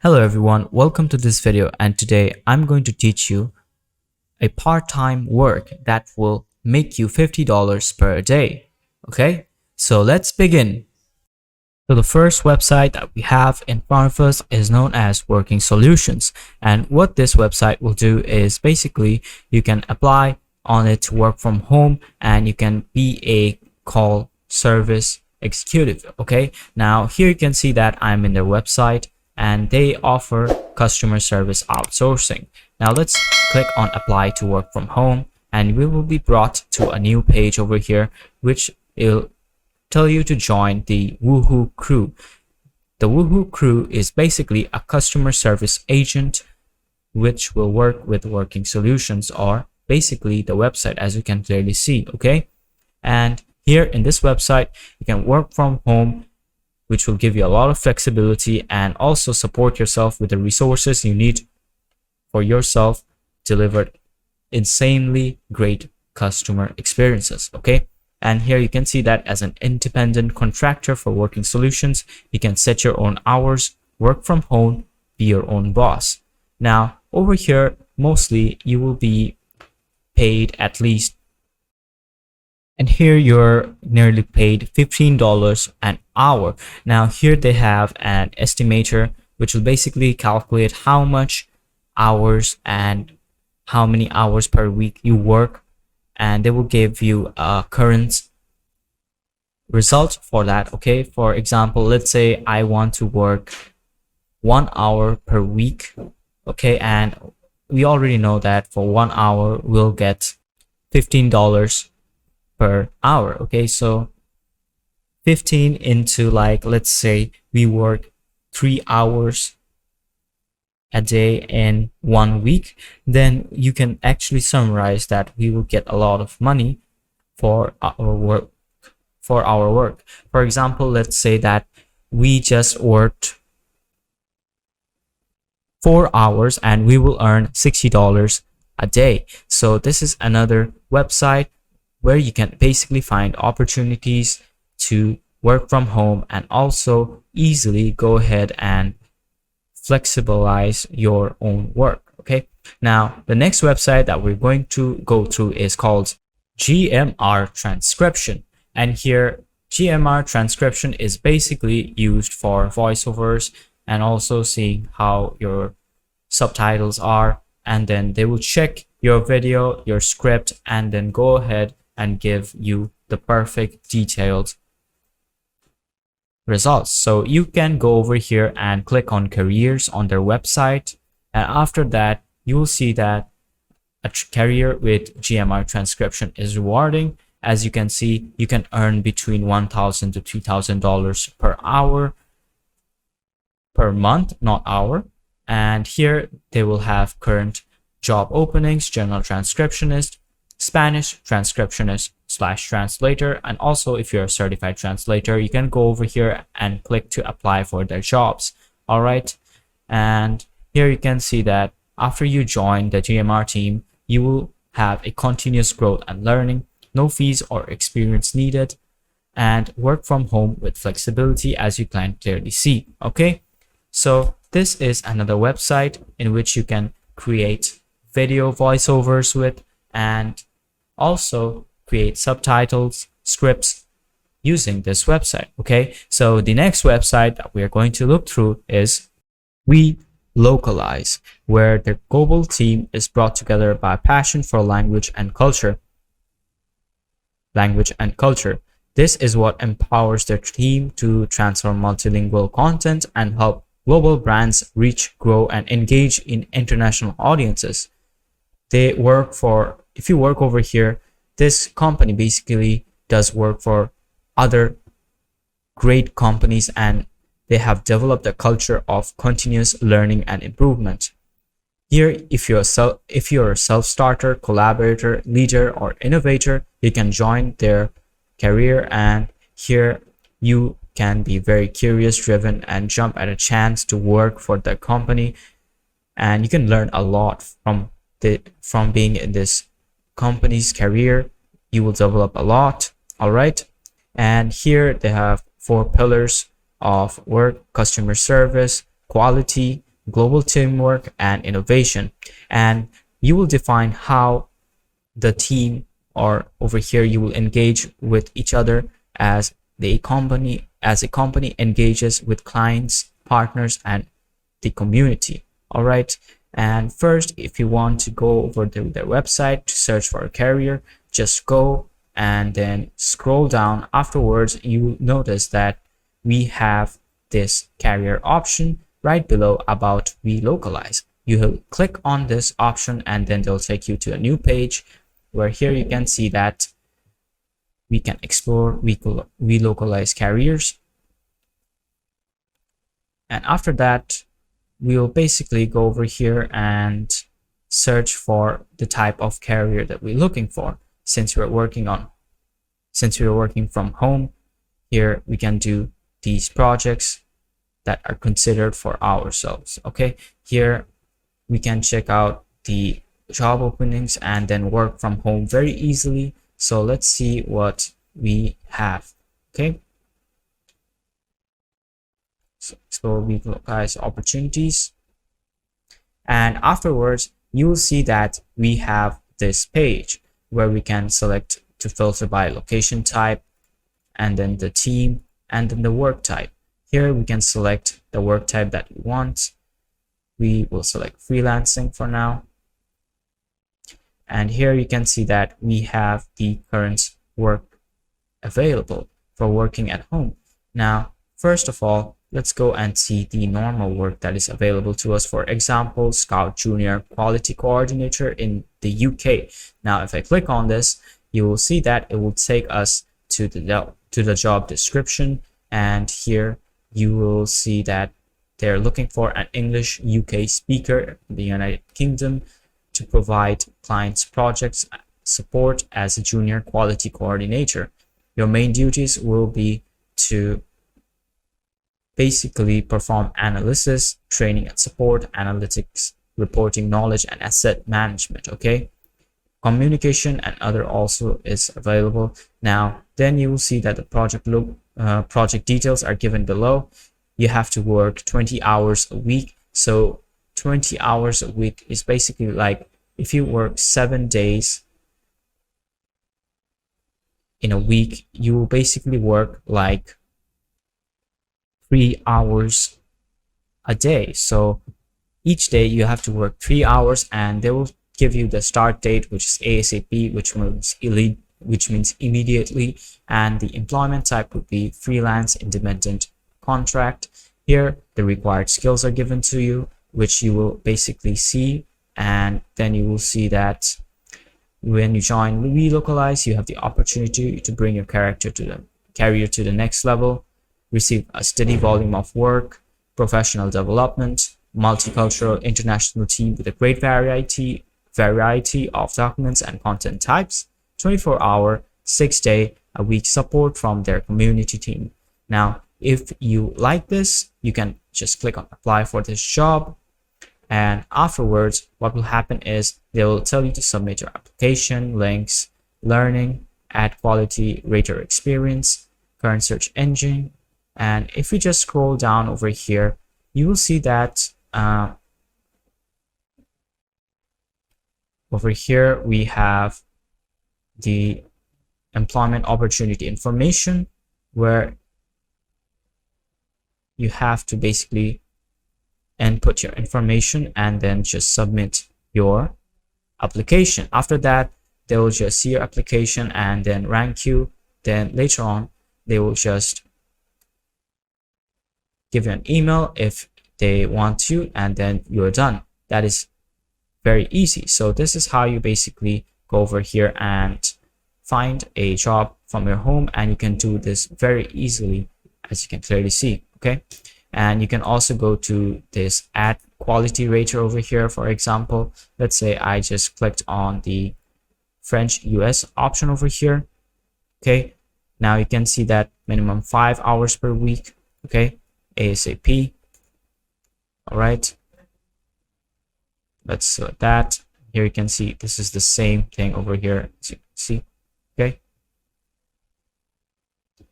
Hello everyone, welcome to this video, and today I'm going to teach you a part-time work that will make you $50 per day. Okay, so let's begin. So the first website that we have in front of us is known as Working Solutions, and what this website will do is basically you can apply on it to work from home and you can be a call service executive. Okay, now here you can see that I'm in their website and they offer customer service outsourcing. Now let's click on apply to work from home and we will be brought to a new page over here which will tell you to join the Woohoo Crew. The Woohoo Crew is basically a customer service agent which will work with Working Solutions, or basically the website, as you can clearly see. Okay, and here in this website you can work from home, which will give you a lot of flexibility and also support yourself with the resources you need for yourself delivered insanely great customer experiences. Okay, and here you can see that as an independent contractor for Working Solutions, you can set your own hours, work from home, be your own boss. Now over here mostly you will be paid at least, and here you're nearly paid $15 an hour. Now here they have an estimator which will basically calculate how much hours and how many hours per week you work, and they will give you a current result for that. Okay, for example, let's say I want to work 1 hour per week. Okay, and we already know that for 1 hour we'll get $15 per hour. Okay, so 15 into, like, let's say we work 3 hours a day in 1 week, then you can actually summarize that we will get a lot of money for our work. For example, let's say that we just worked 4 hours and we will earn $60 a day. So this is another website where you can basically find opportunities to work from home and also easily go ahead and flexibilize your own work. Okay, now the next website that we're going to go through is called GMR Transcription, and here GMR Transcription is basically used for voiceovers and also seeing how your subtitles are, and then they will check your video, your script, and then go ahead and give you the perfect detailed results. So you can go over here and click on careers on their website, and after that you will see that a career with GMR Transcription is rewarding. As you can see, you can earn between $1,000 to $2,000 per hour, per month, not hour. And here they will have current job openings: general transcriptionist, Spanish transcriptionist / translator, and also if you're a certified translator you can go over here and click to apply for their jobs. All right, and here you can see that after you join the GMR team you will have a continuous growth and learning, no fees or experience needed, and work from home with flexibility, as you can clearly see. Okay, so this is another website in which you can create video voiceovers with and also create subtitles, scripts using this website. Okay, so the next website that we are going to look through is We Localize, where the global team is brought together by passion for language and culture. This is what empowers their team to transform multilingual content and help global brands reach, grow, and engage in international audiences. They work for, if you work over here, this company basically does work for other great companies, and they have developed a culture of continuous learning and improvement. Here, if you're a self-starter, collaborator, leader, or innovator, you can join their career, and here you can be very curious, driven, and jump at a chance to work for the company, and you can learn a lot from being in this company's career. You will develop a lot. All right, and here they have 4 pillars of work: customer service, quality, global teamwork, and innovation. And you will define how the team, or over here you will engage with each other as a company engages with clients, partners, and the community. All right. And first, if you want to go over to their website to search for a career, just go and then scroll down. Afterwards, you notice that we have this career option right below about relocalize. You will click on this option and then they'll take you to a new page where here you can see that we can explore relocalize careers. And after that, we'll basically go over here and search for the type of career that we're looking for. Since we're working from home, here we can do these projects that are considered for ourselves. Okay, here we can check out the job openings and then work from home very easily. So let's see what we have. Okay, so explore relocalize opportunities, and afterwards you will see that we have this page where we can select to filter by location type, and then the team, and then the work type. Here we can select the work type that we want. We will select freelancing for now. And here you can see that we have the current work available for working at home. Now, first of all, let's go and see the normal work that is available to us. For example, Scout Junior Quality Coordinator in the UK. Now, if I click on this, you will see that it will take us to the job description, and here you will see that they're looking for an English UK speaker in the United Kingdom to provide clients projects support as a junior quality coordinator. Your main duties will be to basically perform analysis, training and support, analytics, reporting, knowledge, and asset management. Okay, communication and other also is available. Now then you will see that the project details are given below. You have to work 20 hours a week. So 20 hours a week is basically like if you work 7 days in a week, you will basically work like 3 hours a day. So each day you have to work 3 hours, and they will give you the start date, which is ASAP, which means immediately, and the employment type would be freelance, independent, contract. Here the required skills are given to you, which you will basically see, and then you will see that when you join Relocalize, you have the opportunity to bring your career to the next level, receive a steady volume of work, professional development, multicultural international team with a great variety of documents and content types, 24-hour, 6-day-a-week support from their community team. Now, if you like this, you can just click on apply for this job, and afterwards what will happen is they will tell you to submit your application, links, learning, add quality, rate your experience, current search engine. And if you just scroll down over here, you will see that over here we have the employment opportunity information, where you have to basically input your information and then just submit your application. After that, they will just see your application and then rank you. Then later on, they will just give you an email if they want you, and then you're done. That is very easy. So this is how you basically go over here and find a job from your home, and you can do this very easily, as you can clearly see. Okay, and you can also go to this add quality rater over here. For example, let's say I just clicked on the French US option over here. Okay, now you can see that minimum 5 hours per week. Okay, ASAP. All right, let's select that. Here you can see this is the same thing over here, as you can see. Okay,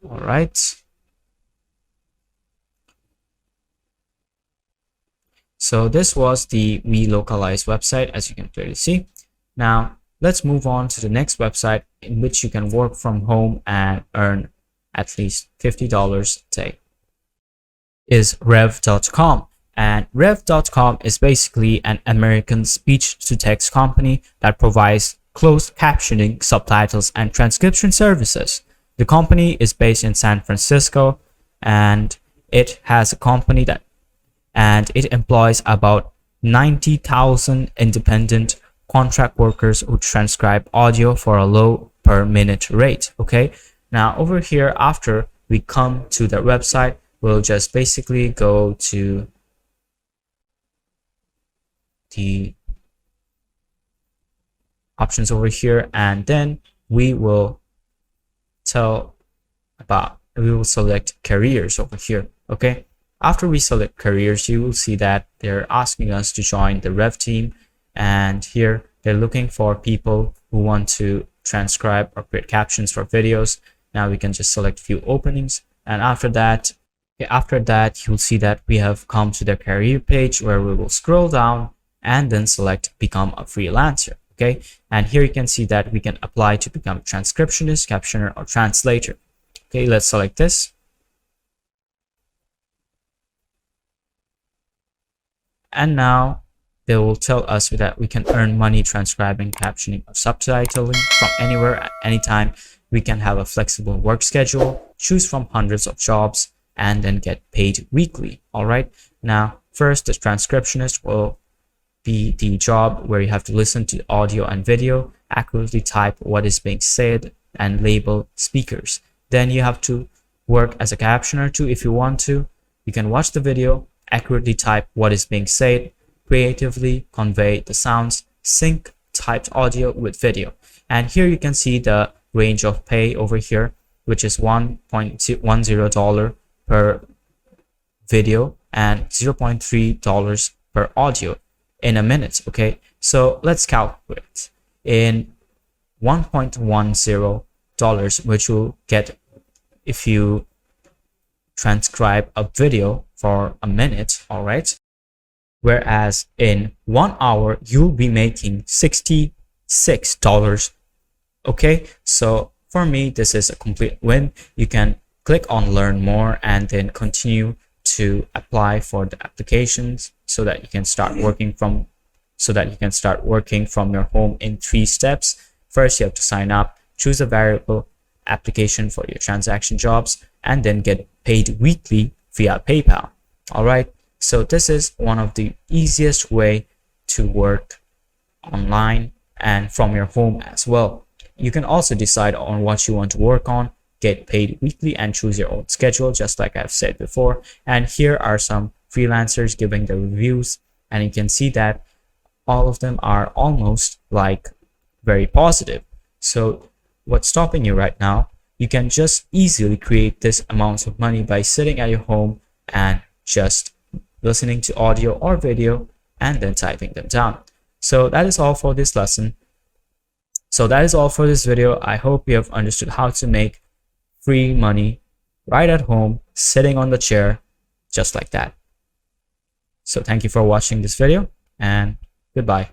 all right. So this was the WeLocalize website, as you can clearly see. Now let's move on to the next website in which you can work from home and earn at least $50 a day. Is Rev.com. And Rev.com is basically an American speech-to-text company that provides closed captioning, subtitles, and transcription services. The company is based in San Francisco, and it has a company and it employs about 90,000 independent contract workers who transcribe audio for a low per minute rate. Okay, now over here, after we come to the website, we'll just basically go to the options over here, and then we will select careers over here. Okay, after we select careers, you will see that they're asking us to join the Rev team, and here they're looking for people who want to transcribe or create captions for videos. Now we can just select few openings, and after that you'll see that we have come to the career page, where we will scroll down and then select become a freelancer. Okay, and here you can see that we can apply to become transcriptionist, captioner, or translator. Okay, let's select this. And now they will tell us that we can earn money transcribing, captioning, or subtitling from anywhere at any time. We can have a flexible work schedule, choose from hundreds of jobs, and then get paid weekly. All right, now first, the transcriptionist will be the job where you have to listen to audio and video, accurately type what is being said, and label speakers. Then you have to work as a captioner too if you want to. You can watch the video, accurately type what is being said, creatively convey the sounds, sync typed audio with video. And here you can see the range of pay over here, which is $1.10 per video and $0.3 per audio in a minute. Okay, so let's calculate. In $1.10, which you'll get if you transcribe a video for a minute, all right, whereas in 1 hour you'll be making $66. Okay, so for me this is a complete win. You can click on learn more and then continue to apply for the applications so that you can start working from your home in 3 steps. First, you have to sign up, choose a variable application for your transaction jobs, and then get paid weekly via PayPal. All right, so this is one of the easiest way to work online and from your home as well. You can also decide on what you want to work on, get paid weekly, and choose your own schedule, just like I've said before. And here are some freelancers giving the reviews, and you can see that all of them are almost like very positive. So what's stopping you right now? You can just easily create this amount of money by sitting at your home and just listening to audio or video and then typing them down. So that is all for this lesson. So that is all for this video. I hope you have understood how to make free money right at home, sitting on the chair, just like that. So thank you for watching this video, and goodbye.